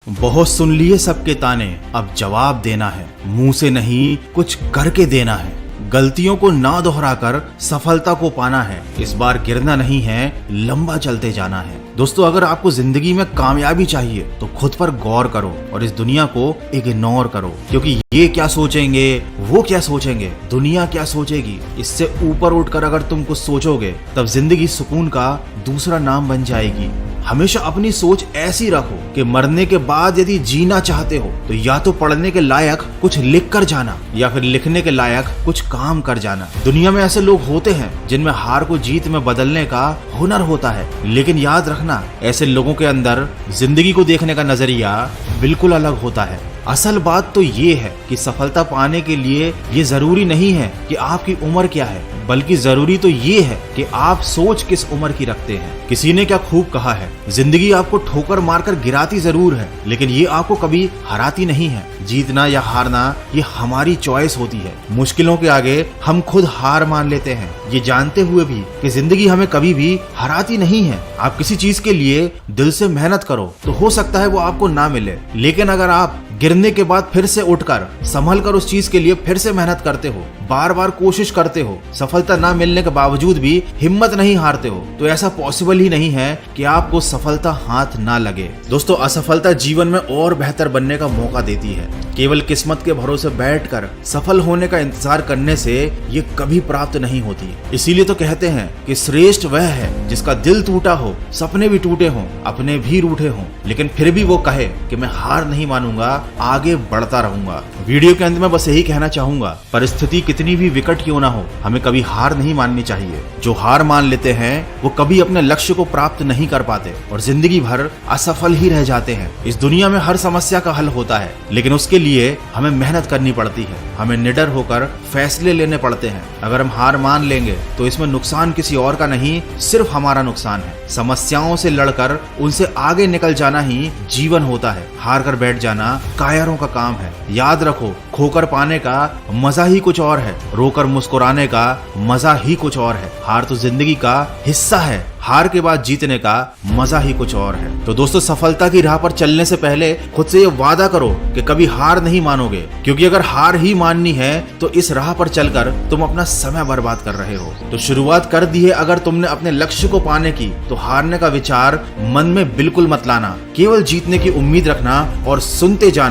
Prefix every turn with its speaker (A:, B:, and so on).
A: बहुत सुन लिए सबके ताने, अब जवाब देना है। मुंह से नहीं कुछ करके देना है। गलतियों को ना दोहराकर सफलता को पाना है। इस बार गिरना नहीं है, लंबा चलते जाना है। दोस्तों, अगर आपको जिंदगी में कामयाबी चाहिए तो खुद पर गौर करो और इस दुनिया को इग्नोर करो, क्योंकि ये क्या सोचेंगे, वो क्या सोचेंगे, दुनिया क्या सोचेगी, इससे ऊपर उठकर अगर तुम कुछ सोचोगे तब जिंदगी सुकून का दूसरा नाम बन जाएगी। हमेशा अपनी सोच ऐसी रखो कि मरने के बाद यदि जीना चाहते हो तो या तो पढ़ने के लायक कुछ लिख कर जाना या फिर लिखने के लायक कुछ काम कर जाना। दुनिया में ऐसे लोग होते हैं जिनमें हार को जीत में बदलने का हुनर होता है, लेकिन याद रखना ऐसे लोगों के अंदर जिंदगी को देखने का नजरिया बिल्कुल अलग होता है। असल बात तो ये है कि सफलता पाने के लिए ये जरूरी नहीं है कि आपकी उम्र क्या है, बल्कि जरूरी तो ये है कि आप सोच किस उम्र की रखते हैं। किसी ने क्या खूब कहा है, जिंदगी आपको ठोकर मारकर गिराती जरूर है, लेकिन ये आपको कभी हराती नहीं है। जीतना या हारना ये हमारी चॉइस होती है। मुश्किलों के आगे हम खुद हार मान लेते हैं, ये जानते हुए भी कि जिंदगी हमें कभी भी हराती नहीं है। आप किसी चीज के लिए दिल से मेहनत करो तो हो सकता है वो आपको ना मिले, लेकिन अगर आप गिरने के बाद फिर से उठकर संभल कर उस चीज के लिए फिर से मेहनत करते हो, बार बार कोशिश करते हो, सफलता ना मिलने के बावजूद भी हिम्मत नहीं हारते हो, तो ऐसा पॉसिबल ही नहीं है कि आपको सफलता हाथ ना लगे। दोस्तों, असफलता जीवन में और बेहतर बनने का मौका देती है। केवल किस्मत के भरोसे बैठकर सफल होने का इंतजार करने से ये कभी प्राप्त नहीं होती। इसीलिए तो कहते हैं कि श्रेष्ठ वह है जिसका दिल टूटा हो, सपने भी टूटे हों, अपने भी रूठे हों, लेकिन फिर भी वो कहे कि मैं हार नहीं मानूंगा, आगे बढ़ता रहूंगा। वीडियो के अंत में बस यही कहना चाहूंगा, परिस्थिति कितनी भी विकट क्यों ना हो, हमें कभी हार नहीं माननी चाहिए। जो हार मान लेते हैं वो कभी अपने लक्ष्य को प्राप्त नहीं कर पाते और जिंदगी भर असफल ही रह जाते हैं। इस दुनिया में हर समस्या का हल होता है, लेकिन उसके लिए हमें मेहनत करनी पड़ती है, हमें निडर होकर फैसले लेने पड़ते हैं। अगर हम हार मान लेंगे तो इसमें नुकसान किसी और का नहीं, सिर्फ हमारा नुकसान है। समस्याओं से लड़कर उनसे आगे निकल जाना ही जीवन होता है। हार कर बैठ जाना कायरों का काम है। याद रखो, खोकर पाने का मजा ही कुछ और है, रोकर मुस्कुराने का मजा ही कुछ और है। हार तो जिंदगी का हिस्सा है, हार के बाद जीतने का मजा ही कुछ और है। तो दोस्तों, सफलता की राह पर चलने से पहले खुद से ये वादा करो कि कभी हार नहीं मानोगे, क्योंकि अगर हार ही माननी है तो इस राह पर चलकर तुम अपना समय बर्बाद कर रहे हो। तो शुरुआत कर दी है अगर तुमने अपने लक्ष्य को पाने की, तो हारने का विचार मन में बिल्कुल मत लाना। केवल जीतने की उम्मीद रखना और सुनते जाना।